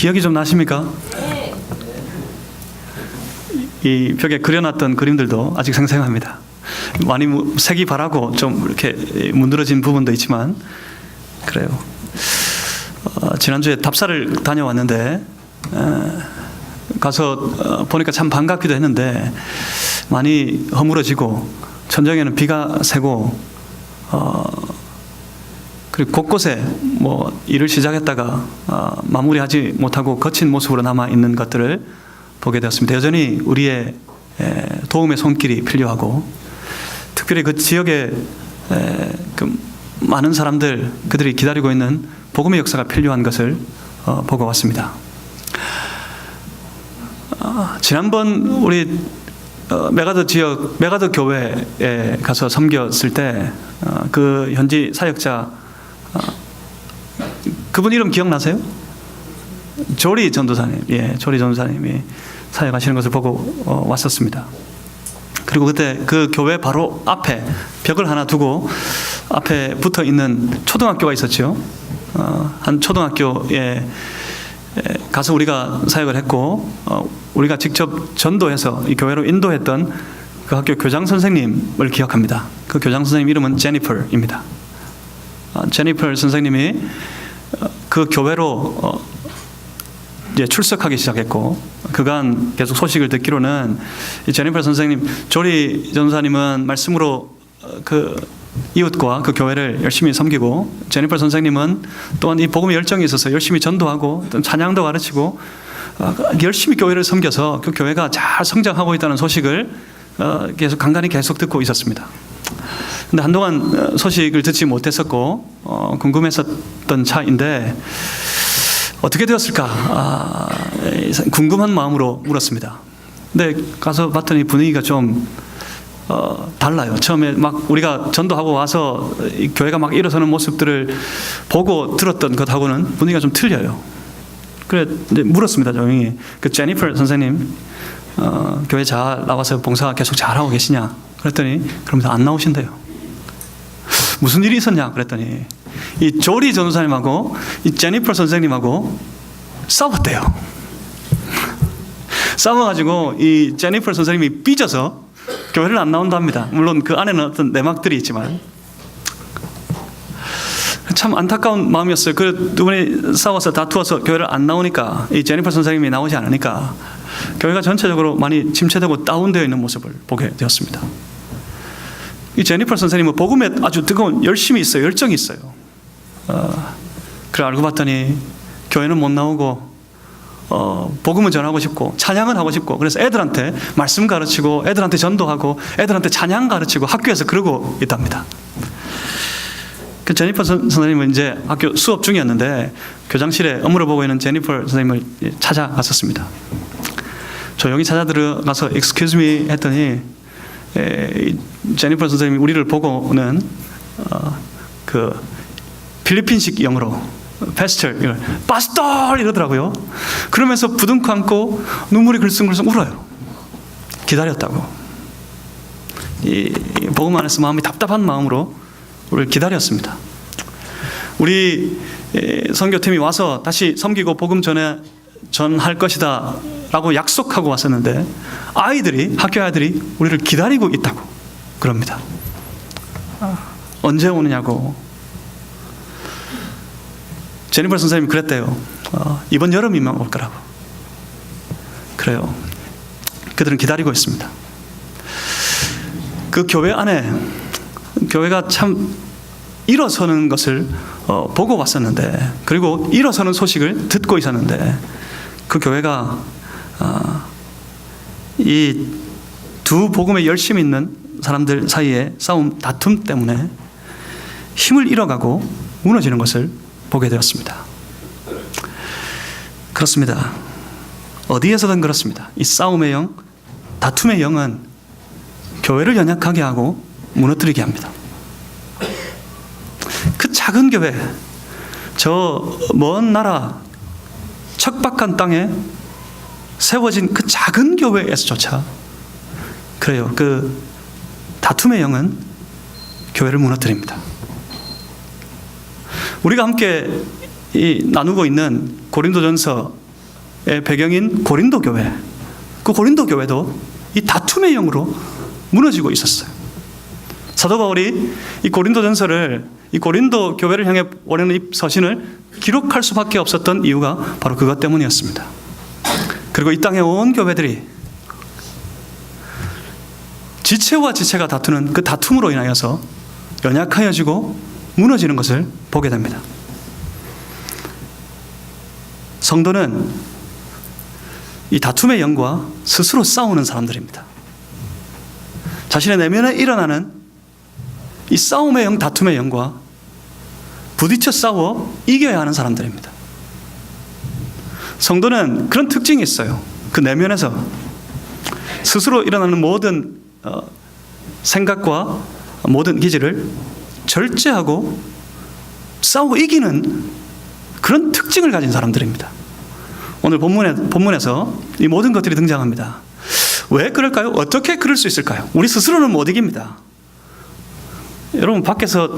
기억이 좀 나십니까? 이 벽에 그려놨던 그림들도 아직 생생합니다. 많이 색이 바라고 좀 이렇게 문드러진 부분도 있지만 그래요. 지난주에 답사를 다녀왔는데 가서 보니까 참 반갑기도 했는데 많이 허물어지고 천정에는 비가 새고 그리고 곳곳에 뭐 일을 시작했다가 마무리하지 못하고 거친 모습으로 남아 있는 것들을 보게 되었습니다. 여전히 우리의 도움의 손길이 필요하고 특별히 그 지역에 그 많은 사람들 그들이 기다리고 있는 복음의 역사가 필요한 것을 보고 왔습니다. 지난번 우리 메가더 지역 메가더 교회에 가서 섬겼을 때 그 현지 사역자 그분 이름 기억나세요? 조리 전도사님, 조리 전도사님이 사역하시는 것을 보고 왔었습니다. 그리고 그때 그 교회 바로 앞에 벽을 하나 두고 앞에 붙어 있는 초등학교가 있었죠. 한 초등학교에 가서 우리가 사역을 했고 우리가 직접 전도해서 이 교회로 인도했던 그 학교 교장 선생님을 기억합니다. 그 교장 선생님 이름은 제니퍼입니다. 제니퍼 선생님이 그 교회로 이제 출석하기 시작했고 그간 계속 소식을 듣기로는 이 제니퍼 선생님, 조리 전도사님은 말씀으로 그 이웃과 그 교회를 열심히 섬기고 제니퍼 선생님은 또한 이 복음의 열정이 있어서 열심히 전도하고 찬양도 가르치고 열심히 교회를 섬겨서 그 교회가 잘 성장하고 있다는 소식을 계속 간간히 계속 듣고 있었습니다. 근데 한동안 소식을 듣지 못했었고 궁금했었던 차인데 어떻게 되었을까 궁금한 마음으로 물었습니다. 근데 가서 봤더니 분위기가 좀 달라요. 처음에 막 우리가 전도하고 와서 이 교회가 막 일어서는 모습들을 보고 들었던 것하고는 분위기가 좀 틀려요. 그래 이제 물었습니다. 조용히 그 제니퍼 선생님 교회 잘 나와서 봉사 계속 잘하고 계시냐? 그랬더니 그러면서 안 나오신대요. 무슨 일이 있었냐? 그랬더니 이 조리 전도사님하고 이 제니퍼 선생님하고 싸웠대요. 싸워가지고 이 제니퍼 선생님이 삐져서 교회를 안 나온답니다. 물론 그 안에는 어떤 내막들이 있지만 참 안타까운 마음이었어요. 그 두 분이 싸워서 다투어서 교회를 안 나오니까 이 제니퍼 선생님이 나오지 않으니까 교회가 전체적으로 많이 침체되고 다운되어 있는 모습을 보게 되었습니다. 이 제니퍼 선생님은 복음에 아주 뜨거운 열심이 있어요. 열정이 있어요. 그래 알고 봤더니 교회는 못 나오고 복음을 전하고 싶고 찬양을 하고 싶고 그래서 애들한테 말씀 가르치고 애들한테 전도하고 애들한테 찬양 가르치고 학교에서 그러고 있답니다. 그 제니퍼 선생님은 이제 학교 수업 중이었는데 교장실에 업무를 보고 있는 제니퍼 선생님을 찾아갔었습니다. 조용히 찾아 들어가서 excuse me 했더니 제니퍼 선생님이 우리를 보고는 그 필리핀식 영어로 파스터 이러더라고요. 그러면서 부둥켜 안고 눈물이 글썽글썽 울어요. 기다렸다고. 이 복음 안에서 마음이 답답한 마음으로 우리를 기다렸습니다. 우리 선교팀이 와서 다시 섬기고 복음 전할 것이다 라고 약속하고 왔었는데 학교 아이들이 우리를 기다리고 있다고 그럽니다. 언제 오느냐고. 제니퍼 선생님이 그랬대요. 이번 여름이면 올 거라고. 그래요. 그들은 기다리고 있습니다. 그 교회 안에 교회가 참 일어서는 것을 보고 왔었는데 그리고 일어서는 소식을 듣고 있었는데 그 교회가 이 두 복음에 열심히 있는 사람들 사이에 싸움, 다툼 때문에 힘을 잃어가고 무너지는 것을 보게 되었습니다. 그렇습니다. 어디에서든 그렇습니다. 이 싸움의 영, 다툼의 영은 교회를 연약하게 하고 무너뜨리게 합니다. 그 작은 교회, 저 먼 나라 척박한 땅에 세워진 그 작은 교회에서조차 그래요. 그 다툼의 영은 교회를 무너뜨립니다. 우리가 함께 나누고 있는 고린도전서 배경인 고린도 교회, 그 고린도 교회도 이 다툼의 영으로 무너지고 있었어요. 사도 바울이 이 고린도전서를, 이 고린도 교회를 향해 원하는 이 서신을 기록할 수밖에 없었던 이유가 바로 그것 때문이었습니다. 그리고 이 땅의 온 교회들이 지체와 지체가 다투는 그 다툼으로 인하여서 연약하여지고 무너지는 것을 보게 됩니다. 성도는 이 다툼의 영과 스스로 싸우는 사람들입니다. 자신의 내면에 일어나는 이 싸움의 영, 다툼의 영과 부딪혀 싸워 이겨야 하는 사람들입니다. 성도는 그런 특징이 있어요. 그 내면에서 스스로 일어나는 모든 생각과 모든 기질을 절제하고 싸우고 이기는 그런 특징을 가진 사람들입니다. 오늘 본문에서 이 모든 것들이 등장합니다. 왜 그럴까요? 어떻게 그럴 수 있을까요? 우리 스스로는 못 이깁니다. 여러분, 밖에서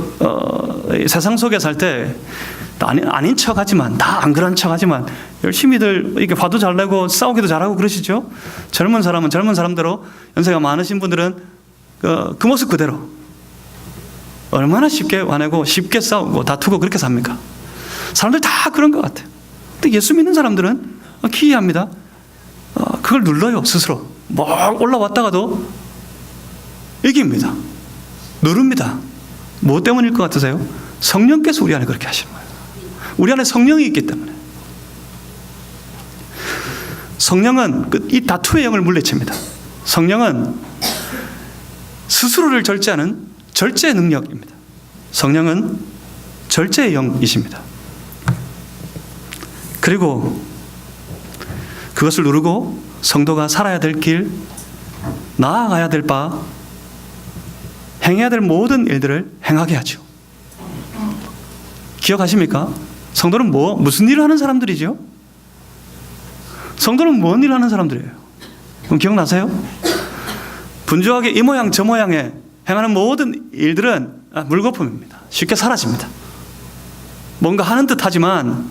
세상 속에 살 때 아닌 척하지만, 다 안 그런 척하지만 열심히들 이렇게 화도 잘 내고 싸우기도 잘하고 그러시죠? 젊은 사람은 젊은 사람대로, 연세가 많으신 분들은 그 모습 그대로 얼마나 쉽게 화내고 쉽게 싸우고 다투고 그렇게 삽니까? 사람들 다 그런 것 같아요. 근데 예수 믿는 사람들은 기이합니다. 그걸 눌러요. 스스로 막 올라왔다가도 이깁니다. 누릅니다. 무엇 때문일 것 같으세요? 성령께서 우리 안에 그렇게 하시는 거예요. 우리 안에 성령이 있기 때문에. 성령은 이 다투의 영을 물리칩니다. 성령은 스스로를 절제하는 절제의 능력입니다. 성령은 절제의 영이십니다. 그리고 그것을 누르고 성도가 살아야 될 길, 나아가야 될 바, 행해야 될 모든 일들을 행하게 하죠. 기억하십니까? 성도는 무슨 일을 하는 사람들이죠? 성도는 뭔 일을 하는 사람들이에요? 그럼 기억나세요? 분주하게 이 모양 저 모양에 행하는 모든 일들은 물거품입니다. 쉽게 사라집니다. 뭔가 하는 듯 하지만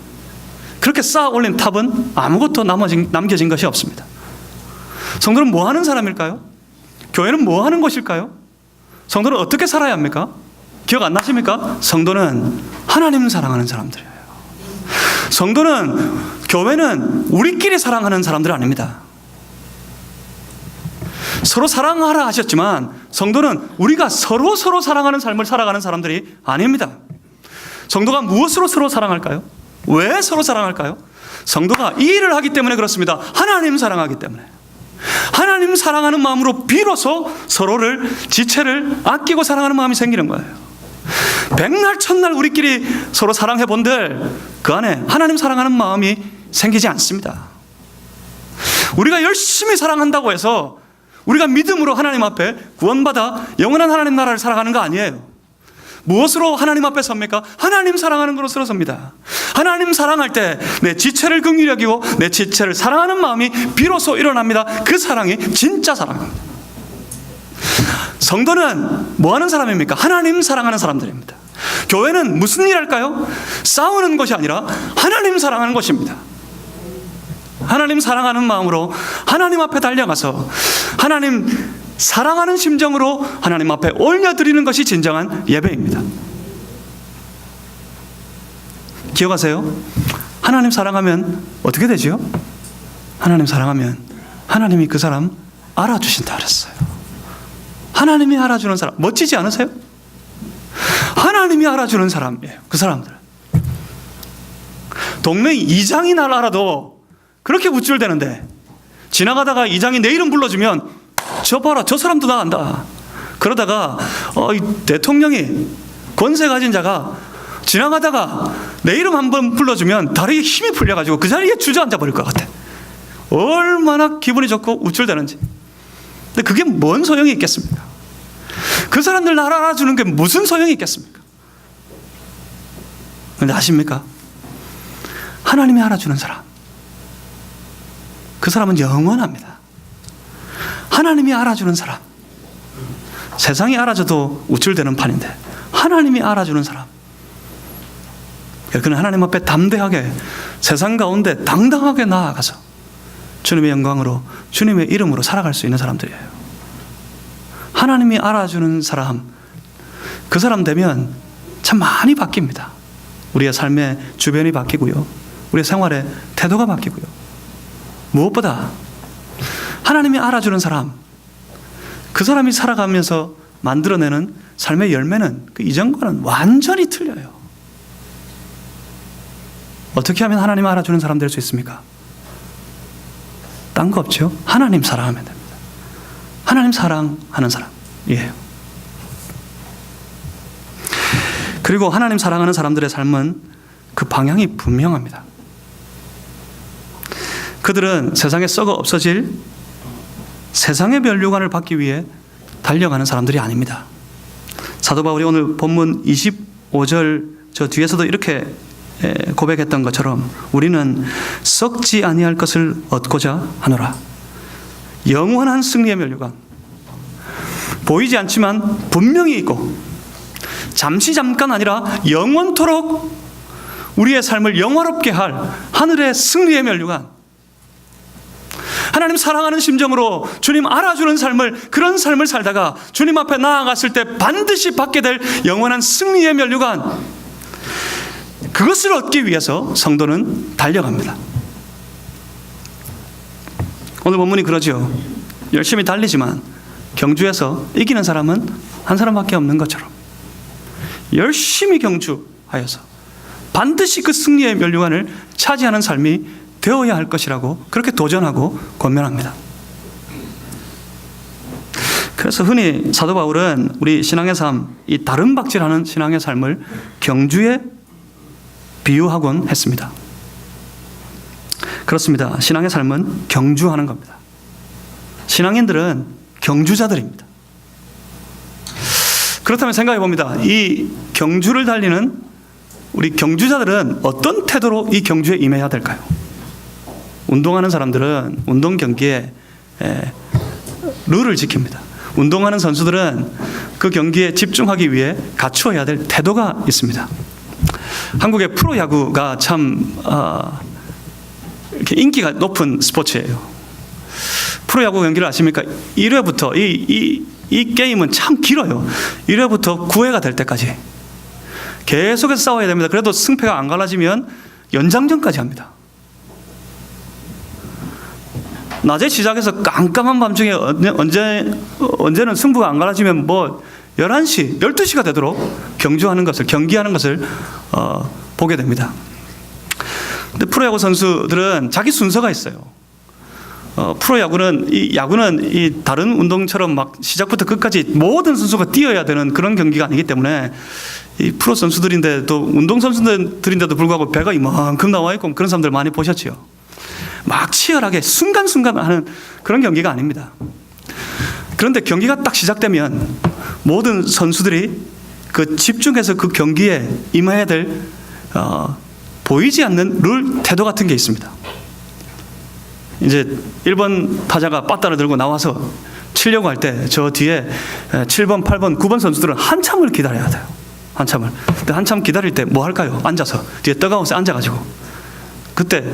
그렇게 쌓아 올린 탑은 아무것도 남겨진 것이 없습니다. 성도는 뭐 하는 사람일까요? 교회는 뭐 하는 곳일까요? 성도는 어떻게 살아야 합니까? 기억 안 나십니까? 성도는 하나님 사랑하는 사람들이에요. 성도는, 교회는 우리끼리 사랑하는 사람들 아닙니다. 서로 사랑하라 하셨지만 성도는 우리가 서로 사랑하는 삶을 살아가는 사람들이 아닙니다. 성도가 무엇으로 서로 사랑할까요? 왜 서로 사랑할까요? 성도가 이 일을 하기 때문에 그렇습니다. 하나님 사랑하기 때문에. 하나님 사랑하는 마음으로 비로소 서로를, 지체를 아끼고 사랑하는 마음이 생기는 거예요. 백날 첫날 우리끼리 서로 사랑해 본들 그 안에 하나님 사랑하는 마음이 생기지 않습니다. 우리가 열심히 사랑한다고 해서 우리가 믿음으로 하나님 앞에 구원받아 영원한 하나님 나라를 살아가는 거 아니에요. 무엇으로 하나님 앞에 섭니까? 하나님 사랑하는 것으로 섭니다. 하나님 사랑할 때 내 지체를 긍휼히 여기고 내 지체를 사랑하는 마음이 비로소 일어납니다. 그 사랑이 진짜 사랑입니다. 성도는 뭐 하는 사람입니까? 하나님 사랑하는 사람들입니다. 교회는 무슨 일 할까요? 싸우는 것이 아니라 하나님 사랑하는 것입니다. 하나님 사랑하는 마음으로 하나님 앞에 달려가서 하나님 사랑하는 심정으로 하나님 앞에 올려드리는 것이 진정한 예배입니다. 기억하세요? 하나님 사랑하면 어떻게 되죠? 하나님 사랑하면 하나님이 그 사람 알아주신다 그랬어요. 하나님이 알아주는 사람, 멋지지 않으세요? 하나님이 알아주는 사람이에요. 그 사람들. 동네 이장이 날 알아도 그렇게 우쭐대는데 지나가다가 이장이 내 이름 불러주면 저 봐라, 저 사람도 나 안다. 그러다가 이 대통령이, 권세 가진 자가 지나가다가 내 이름 한번 불러주면 다리에 힘이 풀려가지고 그 자리에 주저앉아 버릴 것 같아. 얼마나 기분이 좋고 우쭐대는지. 근데 그게 뭔 소용이 있겠습니까? 그 사람들 나를 알아주는 게 무슨 소용이 있겠습니까? 근데 아십니까? 하나님이 알아주는 사람, 그 사람은 영원합니다. 하나님이 알아주는 사람, 세상이 알아줘도 우쭐대는 판인데 하나님이 알아주는 사람, 그는 하나님 앞에 담대하게 세상 가운데 당당하게 나아가서 주님의 영광으로 주님의 이름으로 살아갈 수 있는 사람들이에요. 하나님이 알아주는 사람, 그 사람 되면 참 많이 바뀝니다. 우리의 삶의 주변이 바뀌고요, 우리의 생활의 태도가 바뀌고요. 무엇보다 하나님이 알아주는 사람, 그 사람이 살아가면서 만들어내는 삶의 열매는 그 이전과는 완전히 틀려요. 어떻게 하면 하나님 알아주는 사람 될 수 있습니까? 딴 거 없죠. 하나님 사랑하면 됩니다. 하나님 사랑하는 사람이에요. 그리고 하나님 사랑하는 사람들의 삶은 그 방향이 분명합니다. 그들은 세상에 썩어 없어질 세상의 면류관을 받기 위해 달려가는 사람들이 아닙니다. 사도 바울이 오늘 본문 25절 저 뒤에서도 이렇게 고백했던 것처럼 우리는 썩지 아니할 것을 얻고자 하노라. 영원한 승리의 면류관, 보이지 않지만 분명히 있고 잠깐 아니라 영원토록 우리의 삶을 영화롭게 할 하늘의 승리의 면류관, 하나님 사랑하는 심정으로 주님 알아주는 삶을, 그런 삶을 살다가 주님 앞에 나아갔을 때 반드시 받게 될 영원한 승리의 면류관, 그것을 얻기 위해서 성도는 달려갑니다. 오늘 본문이 그러죠. 열심히 달리지만 경주에서 이기는 사람은 한 사람밖에 없는 것처럼 열심히 경주하여서 반드시 그 승리의 면류관을 차지하는 삶이 되어야 할 것이라고 그렇게 도전하고 권면합니다. 그래서 흔히 사도 바울은 우리 신앙의 삶, 이 다름박질하는 신앙의 삶을 경주에 비유하곤 했습니다. 그렇습니다. 신앙의 삶은 경주하는 겁니다. 신앙인들은 경주자들입니다. 그렇다면 생각해 봅니다. 이 경주를 달리는 우리 경주자들은 어떤 태도로 이 경주에 임해야 될까요? 운동하는 사람들은 운동 경기에 룰을 지킵니다. 운동하는 선수들은 그 경기에 집중하기 위해 갖추어야 될 태도가 있습니다. 한국의 프로야구가 참 이렇게 인기가 높은 스포츠예요. 프로야구 경기를 아십니까? 1회부터 이 게임은 참 길어요. 1회부터 9회가 될 때까지 계속해서 싸워야 됩니다. 그래도 승패가 안 갈라지면 연장전까지 합니다. 낮에 시작해서 깜깜한 밤중에 언제는 승부가 안 갈라지면 11시, 12시가 되도록 경기하는 것을 보게 됩니다. 근데 프로야구 선수들은 자기 순서가 있어요. 프로야구는 이 다른 운동처럼 막 시작부터 끝까지 모든 선수가 뛰어야 되는 그런 경기가 아니기 때문에 이 프로 선수들인데도 운동 선수들인데도 불구하고 배가 이만큼 나와 있고 그런 사람들 많이 보셨지요. 막 치열하게 순간순간 하는 그런 경기가 아닙니다. 그런데 경기가 딱 시작되면 모든 선수들이 그 집중해서 그 경기에 임해야 될 보이지 않는 룰, 태도 같은 게 있습니다. 이제 1번 타자가 빠따를 들고 나와서 치려고 할 때 저 뒤에 7번, 8번, 9번 선수들은 한참을 기다려야 돼요. 한참을. 근데 한참 기다릴 때 뭐 할까요? 앉아서 뒤에 떡하우스에 앉아가지고 그때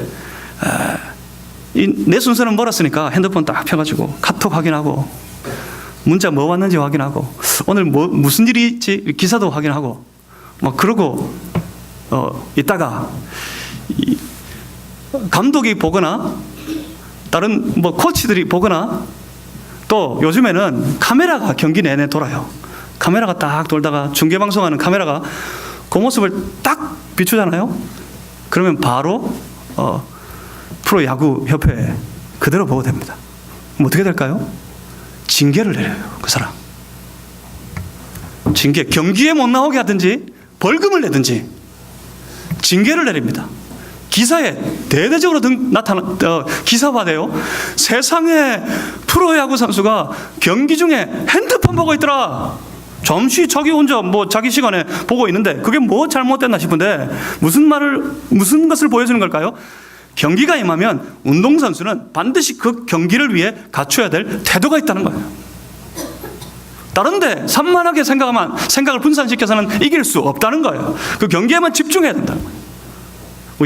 내 순서는 멀었으니까 핸드폰 딱 펴가지고 카톡 확인하고 문자 뭐 왔는지 확인하고 오늘 무슨 일이 있지 기사도 확인하고 막 그러고 있다가 감독이 보거나 다른 코치들이 보거나 또 요즘에는 카메라가 경기 내내 돌아요. 카메라가 딱 돌다가 중계방송하는 카메라가 그 모습을 딱 비추잖아요. 그러면 바로 프로야구협회에 그대로 보고 됩니다. 그럼 어떻게 될까요? 징계를 내려요. 그 사람 징계, 경기에 못 나오게 하든지 벌금을 내든지 징계를 내립니다. 기사에 대대적으로 기사화돼요. 세상에 프로야구 선수가 경기 중에 핸드폰 보고 있더라. 잠시 자기 혼자 자기 시간에 보고 있는데 그게 뭐 잘못됐나 싶은데 무슨 것을 보여주는 걸까요? 경기가 임하면 운동선수는 반드시 그 경기를 위해 갖춰야 될 태도가 있다는 거예요. 다른데 산만하게 생각을 분산시켜서는 이길 수 없다는 거예요. 그 경기에만 집중해야 된다는 거예요.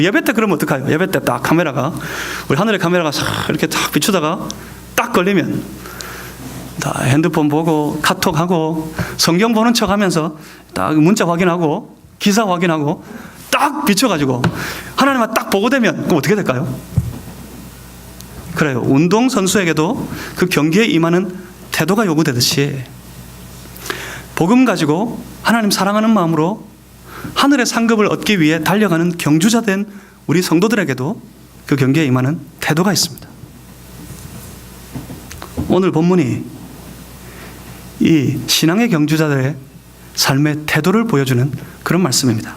예배 때 그러면 어떡해요? 예배 때 딱 카메라가, 우리 하늘의 카메라가 싹 이렇게 딱 비추다가 딱 걸리면 다 핸드폰 보고 카톡하고 성경 보는 척 하면서 딱 문자 확인하고 기사 확인하고 딱 비춰가지고 하나님만 딱 보고 되면 그럼 어떻게 될까요? 그래요. 운동선수에게도 그 경기에 임하는 태도가 요구되듯이 복음 가지고 하나님 사랑하는 마음으로 하늘의 상급을 얻기 위해 달려가는 경주자 된 우리 성도들에게도 그 경기에 임하는 태도가 있습니다. 오늘 본문이 이 신앙의 경주자들의 삶의 태도를 보여주는 그런 말씀입니다.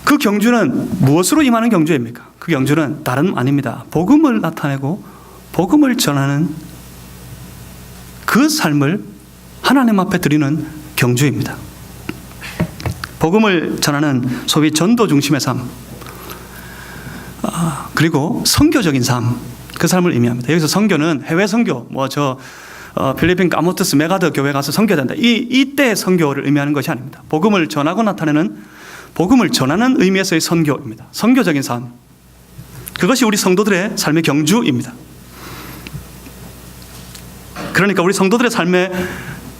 그 경주는 무엇으로 임하는 경주입니까? 그 경주는 다름 아닙니다. 복음을 나타내고 복음을 전하는 그 삶을 하나님 앞에 드리는 경주입니다. 복음을 전하는 소위 전도 중심의 삶, 그리고 선교적인 삶, 그 삶을 의미합니다. 여기서 선교는 해외 선교, 필리핀 까모트스 메가드 교회 가서 선교된다. 이때의 선교를 의미하는 것이 아닙니다. 복음을 전하고 나타내는, 복음을 전하는 의미에서의 선교입니다. 선교적인 삶, 그것이 우리 성도들의 삶의 경주입니다. 그러니까 우리 성도들의 삶의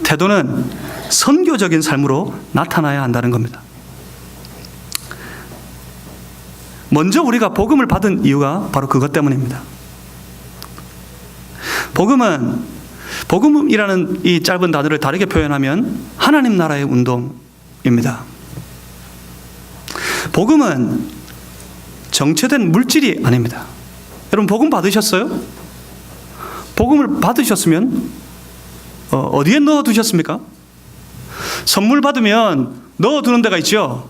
태도는 선교적인 삶으로 나타나야 한다는 겁니다. 먼저 우리가 복음을 받은 이유가 바로 그것 때문입니다. 복음이라는 이 짧은 단어를 다르게 표현하면 하나님 나라의 운동입니다. 복음은 정체된 물질이 아닙니다. 여러분, 복음 받으셨어요? 복음을 받으셨으면 어디에 넣어두셨습니까? 선물 받으면 넣어두는 데가 있죠.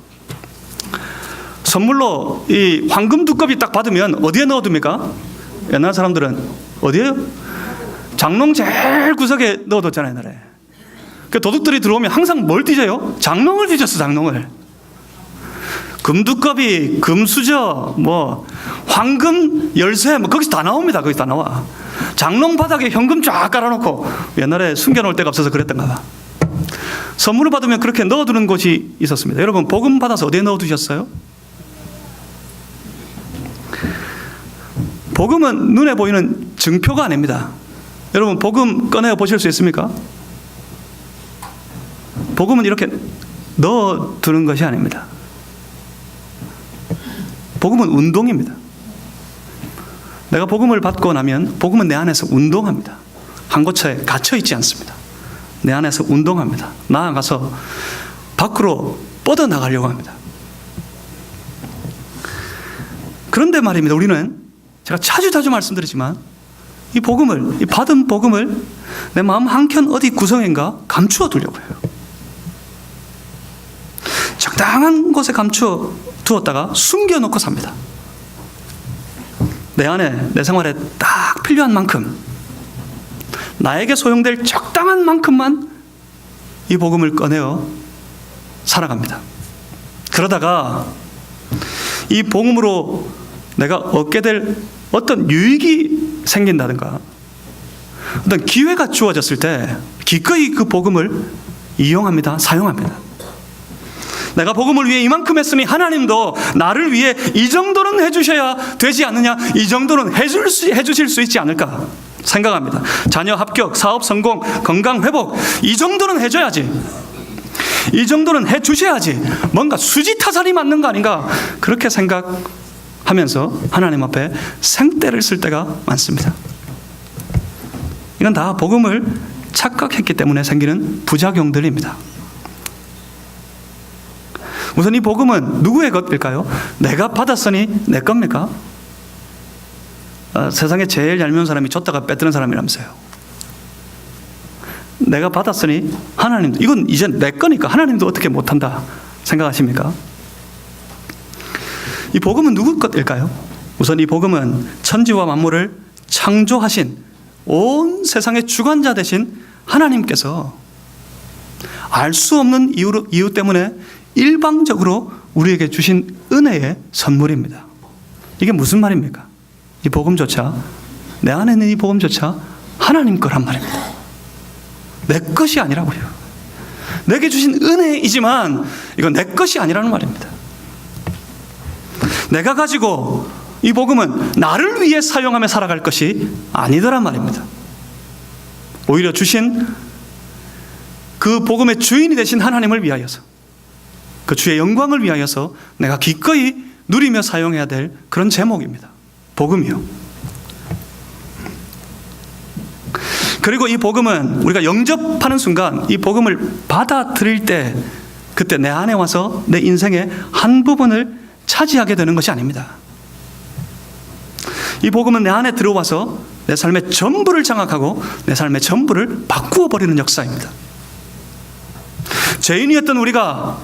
선물로 이 황금 두꺼비 딱 받으면 어디에 넣어둡니까? 옛날 사람들은 어디에요? 장롱 제일 구석에 넣어뒀잖아요, 옛날에. 그 도둑들이 들어오면 항상 뭘 뒤져요? 장롱을 뒤졌어, 장롱을. 금두꺼비, 금수저, 황금 열쇠, 거기서 다 나옵니다. 거기서 다 나와. 장롱 바닥에 현금 쫙 깔아놓고, 옛날에 숨겨놓을 데가 없어서 그랬던가 봐. 선물을 받으면 그렇게 넣어두는 곳이 있었습니다. 여러분, 복음 받아서 어디에 넣어두셨어요? 복음은 눈에 보이는 증표가 아닙니다. 여러분, 복음 꺼내어 보실 수 있습니까? 복음은 이렇게 넣어두는 것이 아닙니다. 복음은 운동입니다. 내가 복음을 받고 나면 복음은 내 안에서 운동합니다. 한 곳에 갇혀 있지 않습니다. 내 안에서 운동합니다. 나아가서 밖으로 뻗어나가려고 합니다. 그런데 말입니다. 우리는, 제가 자주 말씀드리지만, 이 받은 복음을 내 마음 한켠 어디 구석인가 감추어 두려고 해요. 적당한 곳에 감추어 두었다가 숨겨놓고 삽니다. 내 안에, 내 생활에 딱 필요한 만큼, 나에게 소용될 적당한 만큼만 이 복음을 꺼내어 살아갑니다. 그러다가 이 복음으로 내가 얻게 될 어떤 유익이 생긴다든가 어떤 기회가 주어졌을 때 기꺼이 그 복음을 이용합니다. 사용합니다. 내가 복음을 위해 이만큼 했으니 하나님도 나를 위해 이 정도는 해주셔야 되지 않느냐, 이 정도는 해주실 수 있지 않을까 생각합니다. 자녀 합격, 사업 성공, 건강 회복, 이 정도는 해줘야지, 이 정도는 해주셔야지, 뭔가 수지타산이 맞는 거 아닌가, 그렇게 생각하면서 하나님 앞에 생떼를 쓸 때가 많습니다. 이건 다 복음을 착각했기 때문에 생기는 부작용들입니다. 우선 이 복음은 누구의 것일까요? 내가 받았으니 내 겁니까? 세상에 제일 얄미운 사람이 줬다가 뺏드는 사람이라면서요. 내가 받았으니 하나님도, 이건 이제 내 거니까 하나님도 어떻게 못한다 생각하십니까? 이 복음은 누구 것일까요? 우선 이 복음은 천지와 만물을 창조하신 온 세상의 주관자 되신 하나님께서 알 수 없는 이유 때문에 일방적으로 우리에게 주신 은혜의 선물입니다. 이게 무슨 말입니까? 이 복음조차, 내 안에 있는 이 복음조차 하나님 거란 말입니다. 내 것이 아니라고요. 내게 주신 은혜이지만 이건 내 것이 아니라는 말입니다. 내가 가지고 이 복음은 나를 위해 사용하며 살아갈 것이 아니더란 말입니다. 오히려 주신 그 복음의 주인이 되신 하나님을 위하여서, 그 주의 영광을 위하여서 내가 기꺼이 누리며 사용해야 될 그런 제목입니다. 복음이요. 그리고 이 복음은 우리가 영접하는 순간, 이 복음을 받아들일 때, 그때 내 안에 와서 내 인생의 한 부분을 차지하게 되는 것이 아닙니다. 이 복음은 내 안에 들어와서 내 삶의 전부를 장악하고 내 삶의 전부를 바꾸어 버리는 역사입니다. 죄인이었던 우리가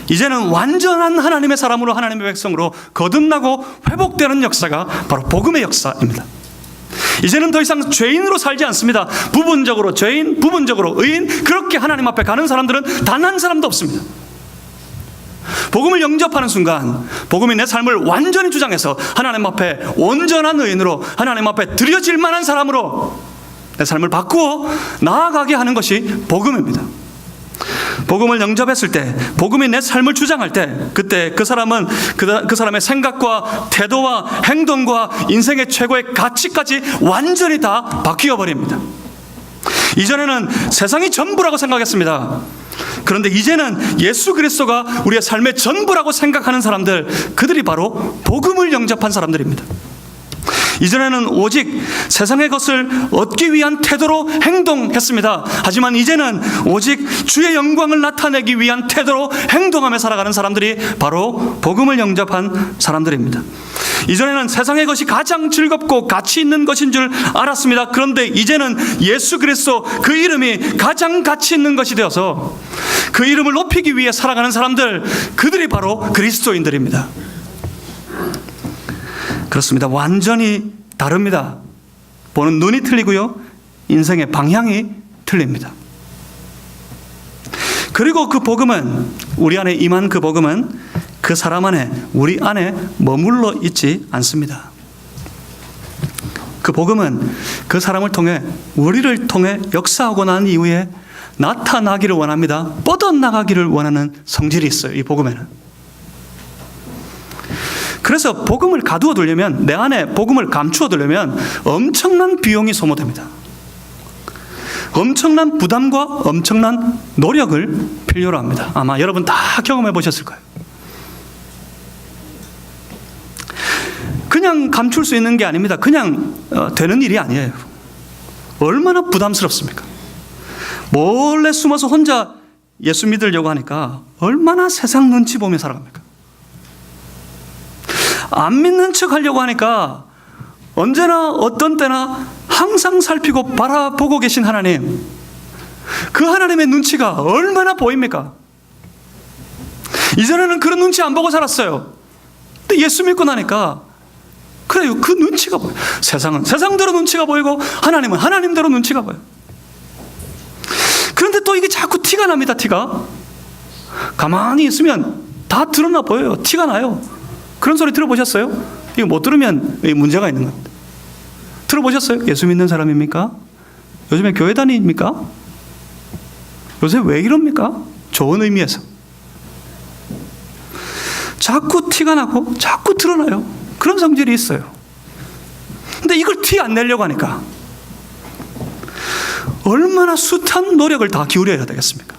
이제는 완전한 하나님의 사람으로, 하나님의 백성으로 거듭나고 회복되는 역사가 바로 복음의 역사입니다. 이제는 더 이상 죄인으로 살지 않습니다. 부분적으로 죄인, 부분적으로 의인, 그렇게 하나님 앞에 가는 사람들은 단 한 사람도 없습니다. 복음을 영접하는 순간 복음이 내 삶을 완전히 주장해서 하나님 앞에 온전한 의인으로, 하나님 앞에 드려질 만한 사람으로 내 삶을 바꾸어 나아가게 하는 것이 복음입니다. 복음을 영접했을 때, 복음이 내 삶을 주장할 때, 그때 그 사람은 그 사람의 생각과 태도와 행동과 인생의 최고의 가치까지 완전히 다 바뀌어 버립니다. 이전에는 세상이 전부라고 생각했습니다. 그런데 이제는 예수 그리스도가 우리의 삶의 전부라고 생각하는 사람들, 그들이 바로 복음을 영접한 사람들입니다. 이전에는 오직 세상의 것을 얻기 위한 태도로 행동했습니다. 하지만 이제는 오직 주의 영광을 나타내기 위한 태도로 행동하며 살아가는 사람들이 바로 복음을 영접한 사람들입니다. 이전에는 세상의 것이 가장 즐겁고 가치 있는 것인 줄 알았습니다. 그런데 이제는 예수 그리스도 그 이름이 가장 가치 있는 것이 되어서 그 이름을 높이기 위해 살아가는 사람들, 그들이 바로 그리스도인들입니다. 그렇습니다. 완전히 다릅니다. 보는 눈이 틀리고요, 인생의 방향이 틀립니다. 그리고 그 복음은, 우리 안에 임한 그 복음은 그 사람 안에, 우리 안에 머물러 있지 않습니다. 그 복음은 그 사람을 통해, 우리를 통해 역사하고 난 이후에 나타나기를 원합니다. 뻗어나가기를 원하는 성질이 있어요, 이 복음에는. 그래서 복음을 가두어 두려면, 내 안에 복음을 감추어 두려면 엄청난 비용이 소모됩니다. 엄청난 부담과 엄청난 노력을 필요로 합니다. 아마 여러분 다 경험해 보셨을 거예요. 그냥 감출 수 있는 게 아닙니다. 그냥 되는 일이 아니에요. 얼마나 부담스럽습니까? 몰래 숨어서 혼자 예수 믿으려고 하니까 얼마나 세상 눈치 보며 살아갑니까? 안 믿는 척 하려고 하니까 언제나 어떤 때나 항상 살피고 바라보고 계신 하나님, 그 하나님의 눈치가 얼마나 보입니까? 이전에는 그런 눈치 안 보고 살았어요. 근데 예수 믿고 나니까 그래요, 그 눈치가 보여요. 세상은 세상대로 눈치가 보이고 하나님은 하나님대로 눈치가 보여요. 그런데 또 이게 자꾸 티가 납니다. 티가 가만히 있으면 다 드러나 보여요. 티가 나요. 그런 소리 들어보셨어요? 이거 못 들으면 문제가 있는 겁니다. 들어보셨어요? 예수 믿는 사람입니까? 요즘에 교회 다닙니까? 요새 왜 이럽니까? 좋은 의미에서 자꾸 티가 나고 자꾸 드러나요. 그런 성질이 있어요. 근데 이걸 티 안 내려고 하니까 얼마나 숱한 노력을 다 기울여야 되겠습니까?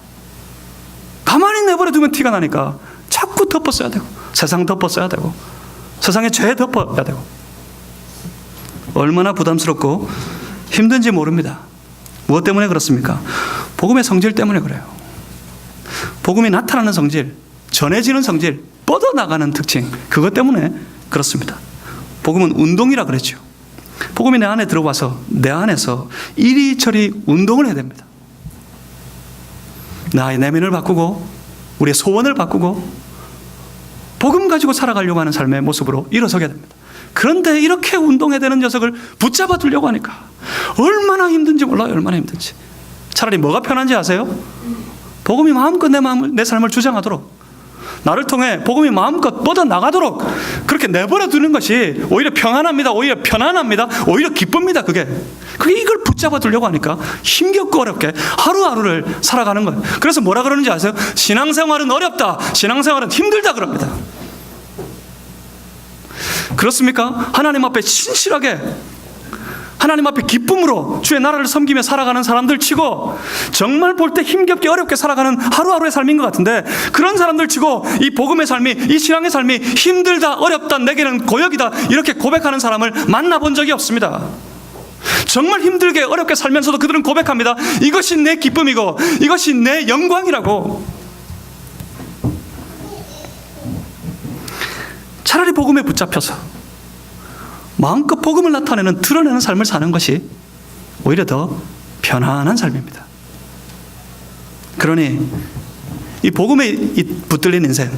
가만히 내버려 두면 티가 나니까 자꾸 덮어써야 되고, 세상 덮어써야 되고, 세상의 죄 덮어야 되고, 얼마나 부담스럽고 힘든지 모릅니다. 무엇 때문에 그렇습니까? 복음의 성질 때문에 그래요. 복음이 나타나는 성질, 전해지는 성질, 뻗어나가는 특징, 그것 때문에 그렇습니다. 복음은 운동이라 그랬죠. 복음이 내 안에 들어와서 내 안에서 이리저리 운동을 해야 됩니다. 나의 내면을 바꾸고 우리의 소원을 바꾸고 복음 가지고 살아가려고 하는 삶의 모습으로 일어서게 됩니다. 그런데 이렇게 운동해야 되는 녀석을 붙잡아 두려고 하니까 얼마나 힘든지 몰라요. 얼마나 힘든지. 차라리 뭐가 편한지 아세요? 복음이 마음껏 내 삶을 주장하도록, 나를 통해 복음이 마음껏 뻗어나가도록 그렇게 내버려 두는 것이 오히려 평안합니다. 오히려 편안합니다. 오히려 기쁩니다. 그게 이걸 붙잡아 두려고 하니까 힘겹고 어렵게 하루하루를 살아가는 거예요. 그래서 뭐라 그러는지 아세요? 신앙생활은 어렵다, 신앙생활은 힘들다 그럽니다. 그렇습니까? 하나님 앞에 신실하게, 하나님 앞에 기쁨으로 주의 나라를 섬기며 살아가는 사람들 치고, 정말 볼 때 힘겹게 어렵게 살아가는 하루하루의 삶인 것 같은데, 그런 사람들 치고 이 복음의 삶이, 이 신앙의 삶이 힘들다, 어렵다, 내게는 고역이다, 이렇게 고백하는 사람을 만나본 적이 없습니다. 정말 힘들게 어렵게 살면서도 그들은 고백합니다. 이것이 내 기쁨이고 이것이 내 영광이라고. 차라리 복음에 붙잡혀서 마음껏 복음을 나타내는, 드러내는 삶을 사는 것이 오히려 더 편안한 삶입니다. 그러니 이 복음에 붙들린 인생,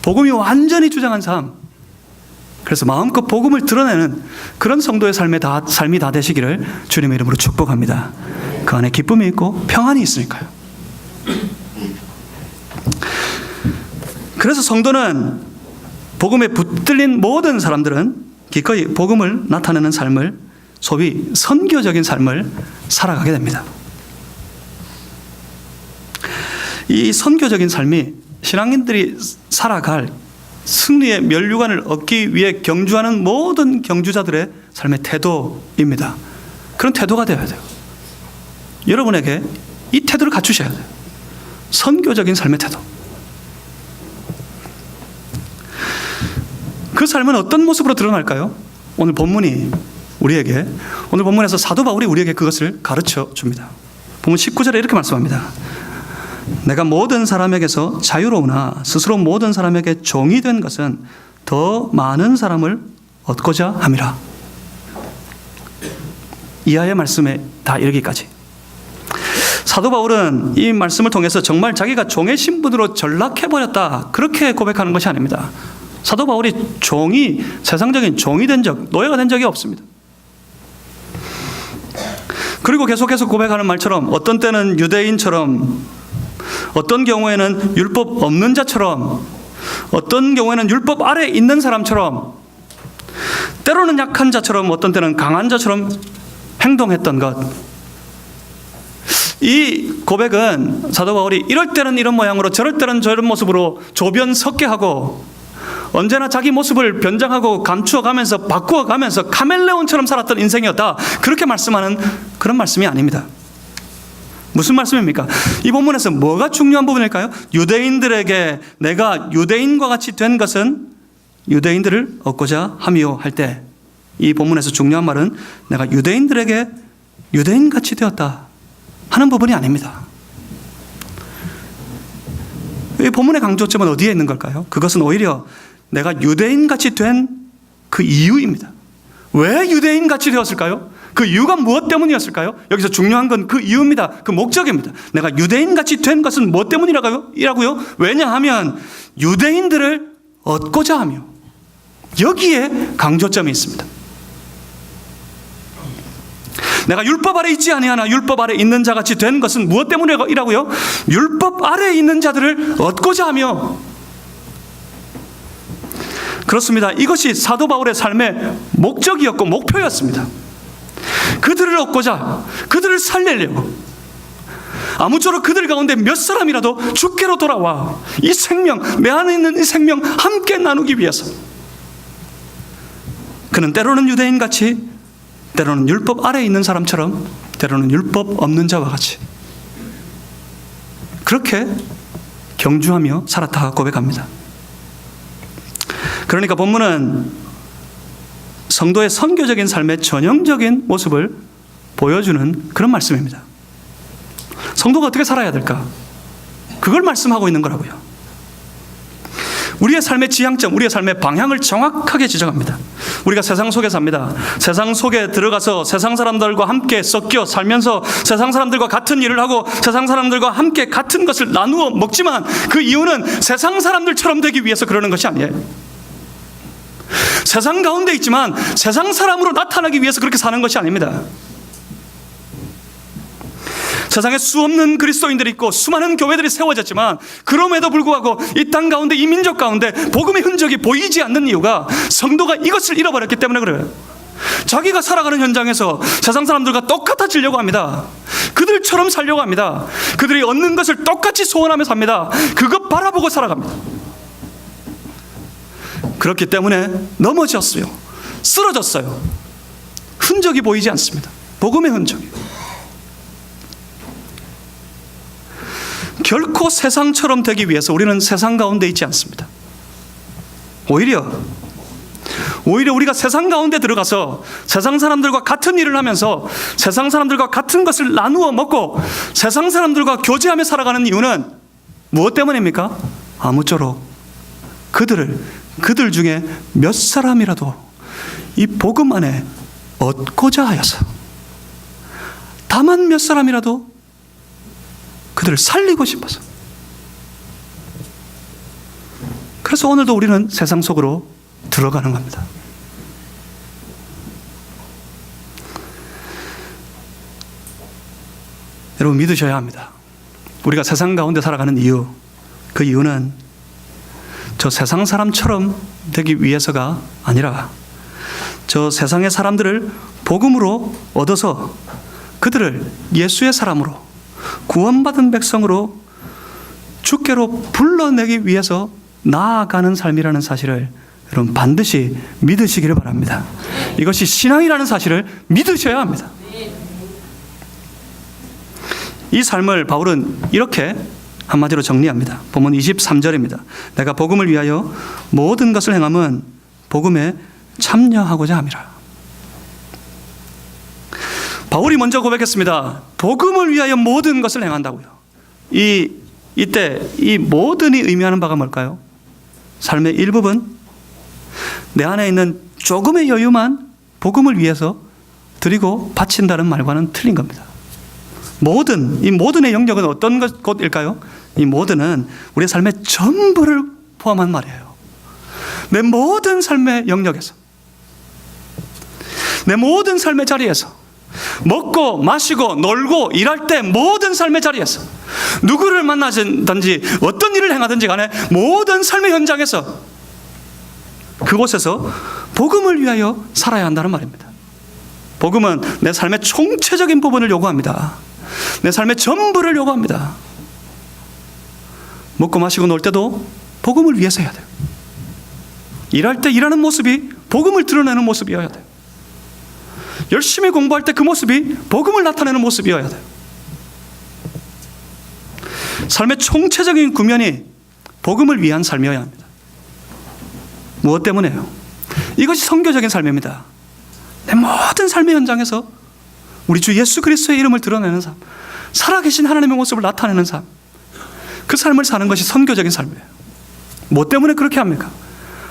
복음이 완전히 주장한 삶, 그래서 마음껏 복음을 드러내는 그런 성도의 삶이 다 되시기를 주님의 이름으로 축복합니다. 그 안에 기쁨이 있고 평안이 있으니까요. 그래서 성도는, 복음에 붙들린 모든 사람들은 기꺼이 복음을 나타내는 삶을, 소위 선교적인 삶을 살아가게 됩니다. 이 선교적인 삶이 신앙인들이 살아갈 승리의 면류관을 얻기 위해 경주하는 모든 경주자들의 삶의 태도입니다. 그런 태도가 되어야 돼요. 여러분에게 이 태도를 갖추셔야 돼요. 선교적인 삶의 태도. 그 삶은 어떤 모습으로 드러날까요? 오늘 본문이 우리에게, 오늘 본문에서 사도 바울이 우리에게 그것을 가르쳐 줍니다. 본문 19절에 이렇게 말씀합니다. 내가 모든 사람에게서 자유로우나 스스로 모든 사람에게 종이 된 것은 더 많은 사람을 얻고자 함이라. 이하의 말씀에 다 이르기까지. 사도 바울은 이 말씀을 통해서 정말 자기가 종의 신분으로 전락해버렸다, 그렇게 고백하는 것이 아닙니다. 사도 바울이 세상적인 종이 된 적, 노예가 된 적이 없습니다. 그리고 계속해서 고백하는 말처럼 어떤 때는 유대인처럼, 어떤 경우에는 율법 없는 자처럼, 어떤 경우에는 율법 아래 있는 사람처럼, 때로는 약한 자처럼, 어떤 때는 강한 자처럼 행동했던 것. 이 고백은 사도 바울이 이럴 때는 이런 모양으로 저럴 때는 저런 모습으로 조변석게 하고, 언제나 자기 모습을 변장하고 감추어가면서 바꾸어가면서 카멜레온처럼 살았던 인생이었다, 그렇게 말씀하는 그런 말씀이 아닙니다. 무슨 말씀입니까? 이 본문에서 뭐가 중요한 부분일까요? 유대인들에게 내가 유대인과 같이 된 것은 유대인들을 얻고자 함이요 할 때, 이 본문에서 중요한 말은 내가 유대인들에게 유대인같이 되었다 하는 부분이 아닙니다. 이 본문의 강조점은 어디에 있는 걸까요? 그것은 오히려 내가 유대인같이 된 그 이유입니다. 왜 유대인같이 되었을까요? 그 이유가 무엇 때문이었을까요? 여기서 중요한 건 그 이유입니다. 그 목적입니다. 내가 유대인같이 된 것은 무엇 때문이라고요? 왜냐하면 유대인들을 얻고자 하며. 여기에 강조점이 있습니다. 내가 율법 아래 있지 아니하나 율법 아래 있는 자같이 된 것은 무엇 때문이라고요? 율법 아래 있는 자들을 얻고자 하며. 그렇습니다. 이것이 사도 바울의 삶의 목적이었고 목표였습니다. 그들을 얻고자, 그들을 살리려고, 아무쪼록 그들 가운데 몇 사람이라도 주께로 돌아와 이 생명, 내 안에 있는 이 생명 함께 나누기 위해서. 그는 때로는 유대인같이, 때로는 율법 아래에 있는 사람처럼, 때로는 율법 없는 자와 같이 그렇게 경주하며 살았다 고백합니다. 그러니까 본문은 성도의 선교적인 삶의 전형적인 모습을 보여주는 그런 말씀입니다. 성도가 어떻게 살아야 될까? 그걸 말씀하고 있는 거라고요. 우리의 삶의 지향점, 우리의 삶의 방향을 정확하게 지적합니다. 우리가 세상 속에 삽니다. 세상 속에 들어가서 세상 사람들과 함께 섞여 살면서 세상 사람들과 같은 일을 하고 세상 사람들과 함께 같은 것을 나누어 먹지만, 그 이유는 세상 사람들처럼 되기 위해서 그러는 것이 아니에요. 세상 가운데 있지만 세상 사람으로 나타나기 위해서 그렇게 사는 것이 아닙니다. 세상에 수없는 그리스도인들이 있고 수많은 교회들이 세워졌지만, 그럼에도 불구하고 이 땅 가운데, 이 민족 가운데 복음의 흔적이 보이지 않는 이유가 성도가 이것을 잃어버렸기 때문에 그래요. 자기가 살아가는 현장에서 세상 사람들과 똑같아지려고 합니다. 그들처럼 살려고 합니다. 그들이 얻는 것을 똑같이 소원하며 삽니다. 그것 바라보고 살아갑니다. 그렇기 때문에 넘어졌어요. 쓰러졌어요. 흔적이 보이지 않습니다. 복음의 흔적이. 결코 세상처럼 되기 위해서 우리는 세상 가운데 있지 않습니다. 오히려 우리가 세상 가운데 들어가서 세상 사람들과 같은 일을 하면서 세상 사람들과 같은 것을 나누어 먹고 세상 사람들과 교제하며 살아가는 이유는 무엇 때문입니까? 아무쪼록 그들 중에 몇 사람이라도 이 복음 안에 얻고자 하여서, 다만 몇 사람이라도 그들을 살리고 싶어서. 그래서 오늘도 우리는 세상 속으로 들어가는 겁니다. 여러분, 믿으셔야 합니다. 우리가 세상 가운데 살아가는 이유, 그 이유는 저 세상 사람처럼 되기 위해서가 아니라 저 세상의 사람들을 복음으로 얻어서 그들을 예수의 사람으로, 구원받은 백성으로 주께로 불러내기 위해서 나아가는 삶이라는 사실을 여러분 반드시 믿으시기를 바랍니다. 이것이 신앙이라는 사실을 믿으셔야 합니다. 이 삶을 바울은 이렇게 한마디로 정리합니다. 본문 23절입니다. 내가 복음을 위하여 모든 것을 행함은 복음에 참여하고자 함이라. 바울이 먼저 고백했습니다. 복음을 위하여 모든 것을 행한다고요. 이때 이 모든이 의미하는 바가 뭘까요? 삶의 일부분, 내 안에 있는 조금의 여유만 복음을 위해서 드리고 바친다는 말과는 틀린 겁니다. 이 모든의 영역은 어떤 것일까요? 이 모든은 우리의 삶의 전부를 포함한 말이에요. 내 모든 삶의 영역에서, 내 모든 삶의 자리에서, 먹고 마시고 놀고 일할 때 모든 삶의 자리에서, 누구를 만나든지 어떤 일을 행하든지 간에 모든 삶의 현장에서, 그곳에서 복음을 위하여 살아야 한다는 말입니다. 복음은 내 삶의 총체적인 부분을 요구합니다. 내 삶의 전부를 요구합니다. 먹고 마시고 놀 때도 복음을 위해서 해야 돼요. 일할 때 일하는 모습이 복음을 드러내는 모습이어야 돼요. 열심히 공부할 때 그 모습이 복음을 나타내는 모습이어야 돼요. 삶의 총체적인 구면이 복음을 위한 삶이어야 합니다. 무엇 때문에요? 이것이 선교적인 삶입니다. 내 모든 삶의 현장에서 우리 주 예수 그리스도의 이름을 드러내는 삶, 살아계신 하나님의 모습을 나타내는 삶, 그 삶을 사는 것이 선교적인 삶이에요. 뭐 때문에 그렇게 합니까?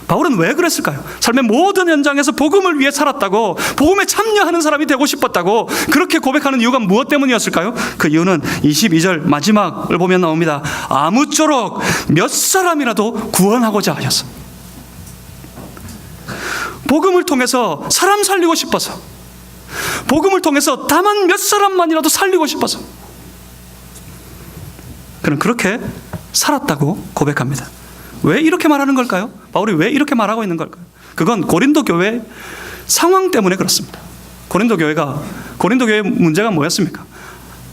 바울은 왜 그랬을까요? 삶의 모든 현장에서 복음을 위해 살았다고, 복음에 참여하는 사람이 되고 싶었다고 그렇게 고백하는 이유가 무엇 때문이었을까요? 그 이유는 22절 마지막을 보면 나옵니다. 아무쪼록 몇 사람이라도 구원하고자 하여서, 복음을 통해서 사람 살리고 싶어서, 복음을 통해서 다만 몇 사람만이라도 살리고 싶어서 그는 그렇게 살았다고 고백합니다. 왜 이렇게 말하는 걸까요? 바울이 왜 이렇게 말하고 있는 걸까요? 그건 고린도 교회 상황 때문에 그렇습니다. 고린도 교회의 문제가 뭐였습니까?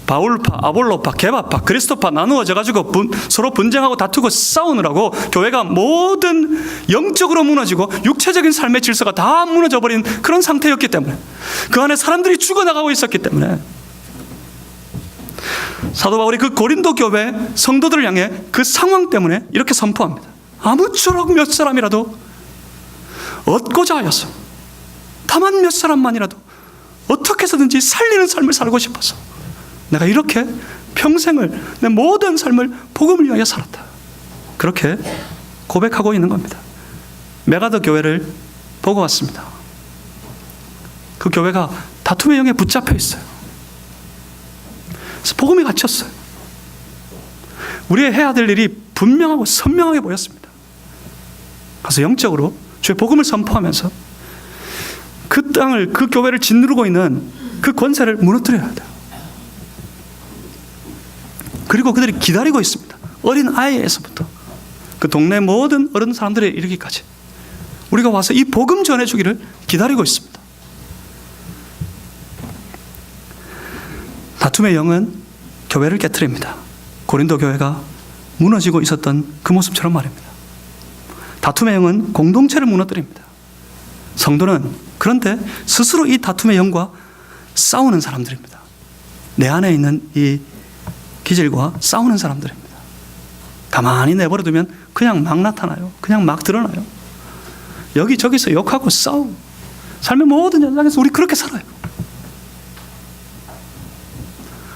바울파, 아볼로파, 게바파, 그리스도파 나누어져 가지고 서로 분쟁하고 다투고 싸우느라고 교회가 모든 영적으로 무너지고 육체적인 삶의 질서가 다 무너져 버린 그런 상태였기 때문에, 그 안에 사람들이 죽어나가고 있었기 때문에 사도 바울이 그 고린도 교회 성도들을 향해 그 상황 때문에 이렇게 선포합니다. 아무쪼록 몇 사람이라도 얻고자 하여서, 다만 몇 사람만이라도 어떻게 해서든지 살리는 삶을 살고 싶어서 내가 이렇게 평생을, 내 모든 삶을 복음을 위하여 살았다. 그렇게 고백하고 있는 겁니다. 메가더 교회를 보고 왔습니다. 그 교회가 다툼의 영에 붙잡혀 있어요. 그래서 복음이 갇혔어요. 우리의 해야 될 일이 분명하고 선명하게 보였습니다. 그래서 영적으로 주의 복음을 선포하면서 그 땅을, 그 교회를 짓누르고 있는 그 권세를 무너뜨려야 돼요. 그리고 그들이 기다리고 있습니다. 어린 아이에서부터 그 동네 모든 어른 사람들에 이르기까지 우리가 와서 이 복음 전해주기를 기다리고 있습니다. 다툼의 영은 교회를 깨트립니다. 고린도 교회가 무너지고 있었던 그 모습처럼 말입니다. 다툼의 영은 공동체를 무너뜨립니다. 성도는 그런데 스스로 이 다툼의 영과 싸우는 사람들입니다. 내 안에 있는 이 기질과 싸우는 사람들입니다. 가만히 내버려두면 그냥 막 나타나요. 그냥 막 드러나요. 여기저기서 욕하고 싸우고 삶의 모든 현장에서 우리 그렇게 살아요.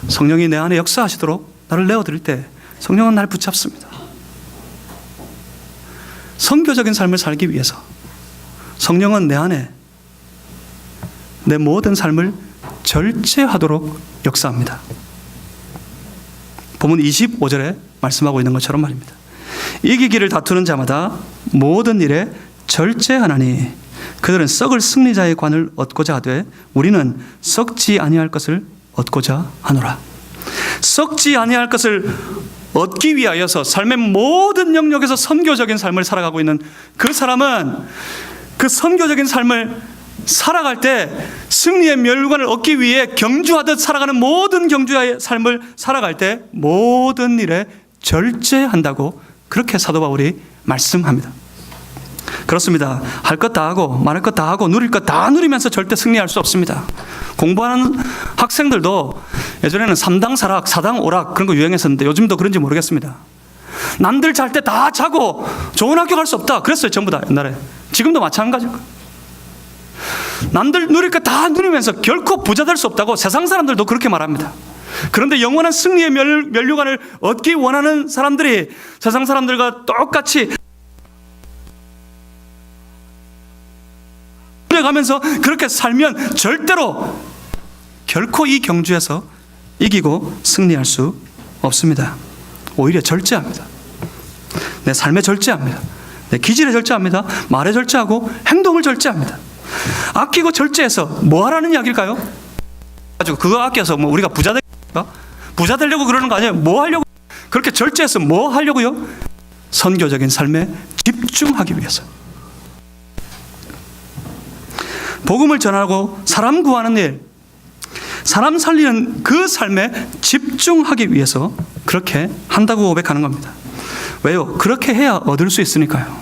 성령이 내 안에 역사하시도록 나를 내어드릴 때 성령은 날 붙잡습니다. 선교적인 삶을 살기 위해서 성령은 내 안에 내 모든 삶을 절제하도록 역사합니다. 본문 25절에 말씀하고 있는 것처럼 말입니다. 이기기를 다투는 자마다 모든 일에 절제하나니 그들은 썩을 승리자의 관을 얻고자 하되 우리는 썩지 아니할 것을 얻고자 하노라. 썩지 아니할 것을 얻기 위하여서 삶의 모든 영역에서 선교적인 삶을 살아가고 있는 그 사람은 그 선교적인 삶을 살아갈 때 승리의 멸관을 얻기 위해 경주하듯 살아가는 모든 경주의 삶을 살아갈 때 모든 일에 절제한다고 그렇게 사도 바울이 말씀합니다. 그렇습니다. 할 것 다 하고 말할 것 다 하고 누릴 것 다 누리면서 절대 승리할 수 없습니다. 공부하는 학생들도 예전에는 3당 사락, 4당 오락 그런 거 유행했었는데 요즘도 그런지 모르겠습니다. 남들 잘 때 다 자고 좋은 학교 갈 수 없다 그랬어요. 전부 다 옛날에. 지금도 마찬가지고 남들 누릴 것 다 누리면서 결코 부자 될 수 없다고 세상 사람들도 그렇게 말합니다. 그런데 영원한 승리의 면류관을 얻기 원하는 사람들이 세상 사람들과 똑같이 가면서 그렇게 살면 절대로 결코 이 경주에서 이기고 승리할 수 없습니다. 오히려 절제합니다. 내 삶에 절제합니다. 내 기질에 절제합니다. 말에 절제하고 행동을 절제합니다. 아끼고 절제해서 뭐 하라는 이야기일까요? 그거 아껴서 뭐 우리가 부자 되려고 그러는 거 아니에요? 뭐 하려고? 그렇게 절제해서 뭐 하려고요? 선교적인 삶에 집중하기 위해서. 복음을 전하고 사람 구하는 일, 사람 살리는 그 삶에 집중하기 위해서 그렇게 한다고 고백하는 겁니다. 왜요? 그렇게 해야 얻을 수 있으니까요.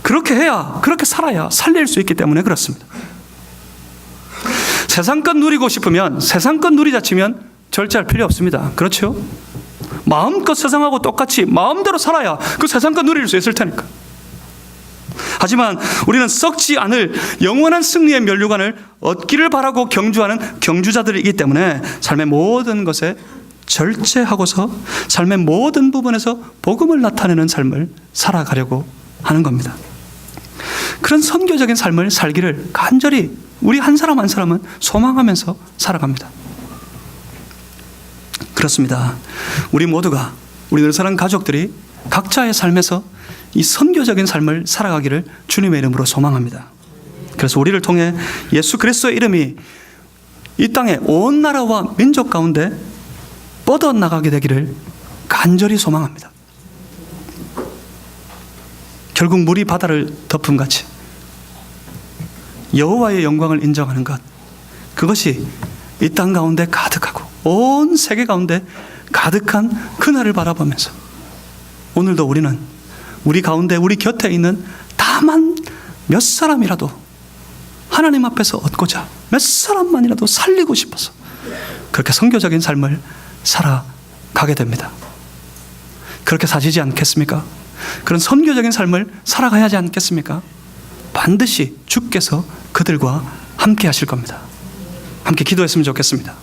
그렇게 해야, 그렇게 살아야 살릴 수 있기 때문에 그렇습니다. 세상 것 누리고 싶으면 세상 것 누리자 치면 절제할 필요 없습니다. 그렇죠? 마음껏 세상하고 똑같이 마음대로 살아야 그 세상 것 누릴 수 있을 테니까. 하지만 우리는 썩지 않을 영원한 승리의 면류관을 얻기를 바라고 경주하는 경주자들이기 때문에 삶의 모든 것에 절제하고서 삶의 모든 부분에서 복음을 나타내는 삶을 살아가려고 하는 겁니다. 그런 선교적인 삶을 살기를 간절히 우리 한 사람 한 사람은 소망하면서 살아갑니다. 그렇습니다. 우리 모두가 우리 늘 사는 가족들이 각자의 삶에서 이 선교적인 삶을 살아가기를 주님의 이름으로 소망합니다. 그래서 우리를 통해 예수 그리스도의 이름이 이 땅의 온 나라와 민족 가운데 뻗어나가게 되기를 간절히 소망합니다. 결국 물이 바다를 덮음같이 여호와의 영광을 인정하는 것, 그것이 이 땅 가운데 가득하고 온 세계 가운데 가득한 그날을 바라보면서 오늘도 우리는 우리 가운데 우리 곁에 있는 다만 몇 사람이라도 하나님 앞에서 얻고자 몇 사람만이라도 살리고 싶어서 그렇게 선교적인 삶을 살아가게 됩니다. 그렇게 사시지 않겠습니까? 그런 선교적인 삶을 살아가야 하지 않겠습니까? 반드시 주께서 그들과 함께 하실 겁니다. 함께 기도했으면 좋겠습니다.